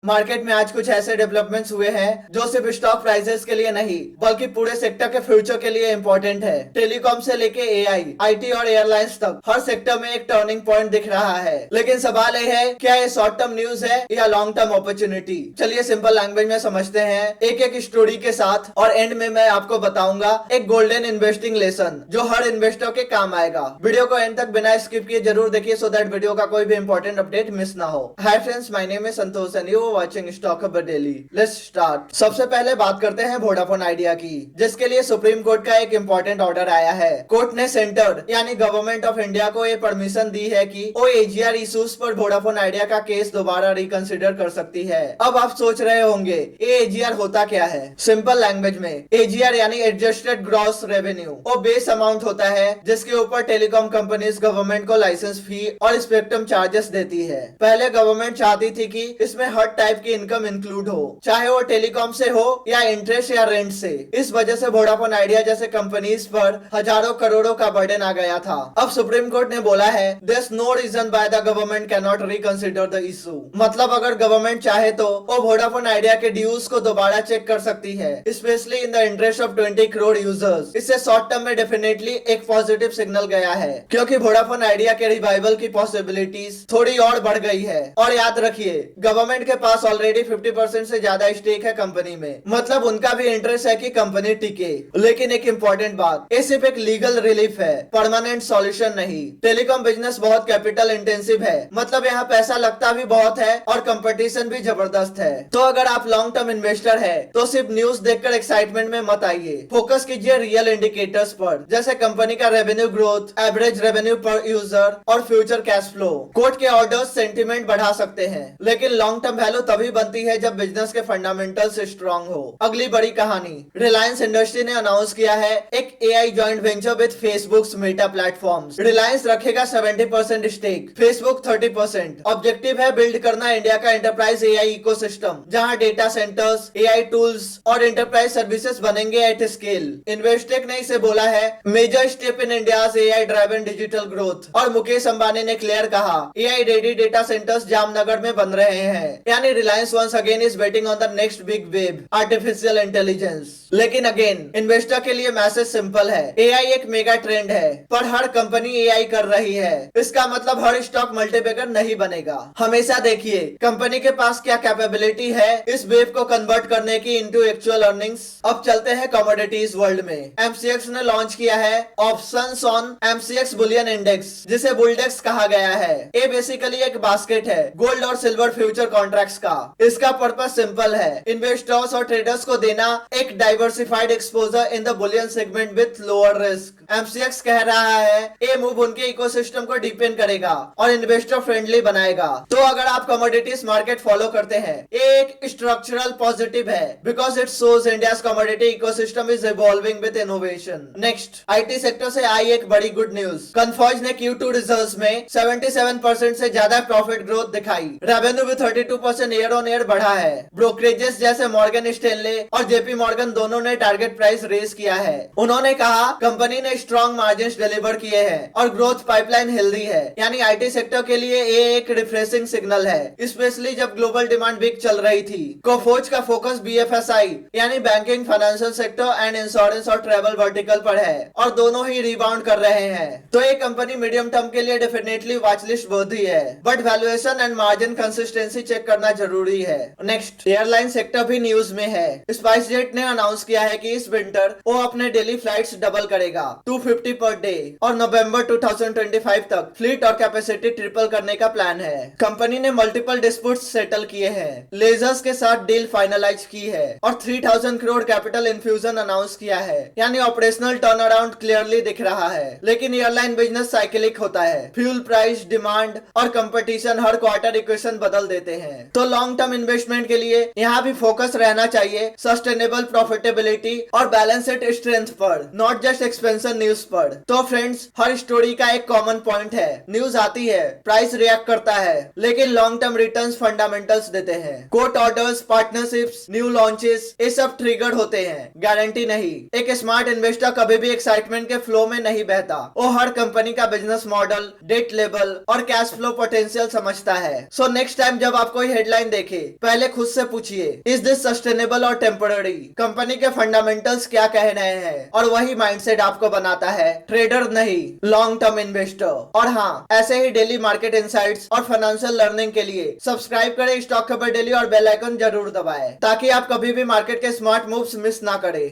Market में आज कुछ ऐसे डेवलपमेंट्स हुए हैं जो सिर्फ स्टॉक प्राइसेस के लिए नहीं बल्कि पूरे सेक्टर के फ्यूचर के लिए इम्पोर्टेंट है। टेलीकॉम से लेके एआई, आईटी और एयरलाइंस तक हर सेक्टर में एक टर्निंग पॉइंट दिख रहा है। लेकिन सवाल यह है, क्या ये शॉर्ट टर्म न्यूज है या लॉन्ग टर्म अपॉर्चुनिटी? चलिए सिंपल लैंग्वेज में समझते हैं एक एक स्टोरी के साथ, और एंड में मैं आपको बताऊंगा एक गोल्डन इन्वेस्टिंग लेसन जो हर इन्वेस्टर के काम आएगा। वीडियो को एंड तक बिना स्किप किए जरूर देखिए सो दैट वीडियो का कोई भी इंपॉर्टेंट अपडेट मिस ना हो। Hi friends, my name is Santosh and you watching stock खबर डेली। Let's start. सबसे पहले बात करते हैं वोडाफोन आइडिया की, जिसके लिए सुप्रीम कोर्ट का एक इंपॉर्टेंट ऑर्डर आया है। कोर्ट ने सेंटर यानी गवर्नमेंट ऑफ इंडिया को ये परमिशन दी है कि वो एजीआर इश्यूज पर वोडाफोन आइडिया का केस दोबारा रिकंसिडर कर सकती है। अब आप सोच रहे होंगे ये एजीआर होता क्या है? सिंपल लैंग्वेज में एजीआर यानी एडजस्टेड ग्रॉस रेवेन्यू वो बेस अमाउंट होता है जिसके ऊपर टेलीकॉम कंपनीज गवर्नमेंट को लाइसेंस फी और स्पेक्ट्रम चार्जेस देती है। पहले गवर्नमेंट चाहती थी कि इसमें हर टाइप की इनकम इंक्लूड हो, चाहे वो टेलीकॉम से हो या इंटरेस्ट या रेंट से। इस वजह से वोडाफोन आइडिया जैसे कंपनीज पर हजारों करोड़ों का बर्डन आ गया था। अब सुप्रीम कोर्ट ने बोला है there is no reason why the government can not reconsider the issue. मतलब अगर गवर्नमेंट चाहे तो वो वोडाफोन आइडिया के ड्यूज को दोबारा चेक कर सकती है, specially in the interest of 20 crore users. इससे शॉर्ट टर्म में डेफिनेटली एक पॉजिटिव सिग्नल गया है, क्योंकि वोडाफोन आइडिया के रिवाइवल की पॉसिबिलिटीज थोड़ी और बढ़ गई है। और याद रखिए, गवर्नमेंट के पास ऑलरेडी 50% से ज्यादा स्टेक है कंपनी में, मतलब उनका भी इंटरेस्ट है कि कंपनी टिके। लेकिन एक इंपॉर्टेंट बात, ये सिर्फ एक लीगल रिलीफ है, परमानेंट सॉल्यूशन नहीं। टेलीकॉम बिजनेस बहुत कैपिटल इंटेंसिव है, मतलब यहाँ पैसा लगता भी बहुत है और कंपटीशन भी जबरदस्त है। तो अगर आप लॉन्ग टर्म इन्वेस्टर है तो सिर्फ न्यूज देखकर एक्साइटमेंट में मत आइए, फोकस कीजिए रियल इंडिकेटर्स पर, जैसे कंपनी का रेवेन्यू ग्रोथ, एवरेज रेवेन्यू पर यूजर और फ्यूचर कैश फ्लो। कोर्ट के ऑर्डर्स सेंटिमेंट बढ़ा सकते हैं, लेकिन लॉन्ग टर्म वैल्यू तभी बनती है जब बिजनेस के फंडामेंटल्स स्ट्रांग हो। अगली बड़ी कहानी, रिलायंस इंडस्ट्री ने अनाउंस किया है एक AI joint venture with Facebook's Meta platforms. Reliance रखेगा 70% स्टेक, फेसबुक 30%। ऑब्जेक्टिव है बिल्ड करना इंडिया का एंटरप्राइज एआई इकोसिस्टम, जहां डेटा सेंटर्स, एआई टूल्स और एंटरप्राइज सर्विसेज बनेंगे एट स्केल। इन्वेस्टेक ने इसे बोला है major step in India's AI driven digital growth. और मुकेश अंबानी ने क्लियर कहा AI ready data centres Jamnagar में बन रहे हैं, यानी Reliance once again is betting on the next big wave, artificial intelligence. लेकिन अगेन इन्वेस्टर के लिए मैसेज सिंपल है, एआई एक मेगा ट्रेंड है, पर हर कंपनी एआई कर रही है। इसका मतलब हर स्टॉक मल्टीबैगर नहीं बनेगा। हमेशा देखिए कंपनी के पास क्या कैपेबिलिटी है इस वेव को कन्वर्ट करने की इनटू एक्चुअल अर्निंग्स। अब चलते हैं कमोडिटीज वर्ल्ड में। एमसीएक्स ने लॉन्च किया है options on MCX Boolean index, जिसे बुलडेक्स कहा गया है। ये बेसिकली एक बास्केट है गोल्ड और सिल्वर फ्यूचर कॉन्ट्रैक्ट्स का। इसका पर्पस सिंपल है, इन्वेस्टर्स और ट्रेडर्स को देना एक diversified exposure in the Boolean segment with lower risk. MCX कह रहा है ये मूव उनके इकोसिस्टम को डीपेन करेगा और इन्वेस्टर फ्रेंडली बनाएगा। तो अगर आप कमोडिटीज मार्केट फॉलो करते हैं, ये एक स्ट्रक्चरल पॉजिटिव है, because it shows India's commodity ecosystem is evolving with innovation. Next, IT sector से आई एक बड़ी गुड न्यूज। कन्फर्ज ने Q2 रिजल्ट्स में 77% से ज्यादा प्रॉफिट ग्रोथ दिखाई। रेवेन्यू भी 32% ईयर ऑन ईयर बढ़ा है। ब्रोकरेजेस जैसे मॉर्गन स्टैनले और जेपी मॉर्गन दोनों ने टारगेट प्राइस रेज किया है। उन्होंने कहा कंपनी ने स्ट्रॉन्ग मार्जिन डिलीवर किए हैं और ग्रोथ पाइपलाइन हेल्दी है, यानी आईटी सेक्टर के लिए ये एक रिफ्रेशिंग सिग्नल है, स्पेशली जब ग्लोबल डिमांड वीक चल रही थी। कोफोज का फोकस बीएफएसआई यानी banking, financial sector and insurance और ट्रेवल वर्टिकल पर है, और दोनों ही रिबाउंड कर रहे हैं। तो ये कंपनी मीडियम टर्म के लिए डेफिनेटली वॉच लिस्ट वर्दी है, but valuation and margin consistency check करना जरूरी है। नेक्स्ट, एयरलाइन सेक्टर भी न्यूज में है। स्पाइस जेट ने अनाउंस किया है कि इस विंटर वो अपने डेली फ्लाइट्स डबल करेगा 250 पर डे, और नवंबर 2025 तक फ्लीट और कैपेसिटी ट्रिपल करने का प्लान है। कंपनी ने मल्टीपल डिस्प्यूट्स सेटल किए हैं, लेजर्स के साथ डील फाइनलाइज की है और 3000 करोड़ कैपिटल इन्फ्यूजन अनाउंस किया है, यानी ऑपरेशनल टर्न अराउंड क्लियरली दिख रहा है। लेकिन एयरलाइन बिजनेस साइकिलिक होता है, फ्यूल प्राइस, डिमांड और कंपटीशन हर क्वार्टर इक्वेशन बदल देते हैं। तो लॉन्ग टर्म इन्वेस्टमेंट के लिए यहाँ भी फोकस रहना चाहिए सस्टेनेबल प्रॉफिटेबिलिटी और बैलेंस शीट स्ट्रेंथ पर, नॉट जस्ट एक्सपेंशन न्यूज पर। तो फ्रेंड्स, हर स्टोरी का एक कॉमन पॉइंट है, न्यूज आती है, प्राइस रिएक्ट करता है, लेकिन लॉन्ग टर्म रिटर्न्स फंडामेंटल्स देते हैं। Court orders, partnerships, new launches, ये सब ट्रिगर्ड होते हैं, गारंटी नहीं। एक स्मार्ट इन्वेस्टर कभी भी एक्साइटमेंट के फ्लो में नहीं बहता, वो हर कंपनी का बिजनेस मॉडल, डेट लेवल और कैश फ्लो पोटेंशियल समझता है। सो नेक्स्ट टाइम जब आप कोई हेडलाइन हेडलाइन देखे, पहले खुद से पूछिए इज दिस सस्टेनेबल और टेम्पररी, कंपनी के फंडामेंटल्स क्या कह रहे हैं, और वही माइंडसेट आपको बनाता है ट्रेडर नहीं लॉन्ग टर्म इन्वेस्टर। और हाँ, ऐसे ही डेली मार्केट इनसाइट्स और फाइनेंशियल लर्निंग के लिए सब्सक्राइब करें स्टॉक खबर डेली और बेल आइकन जरूर दबाएं ताकि आप कभी भी मार्केट के स्मार्ट मूव्स मिस ना करें।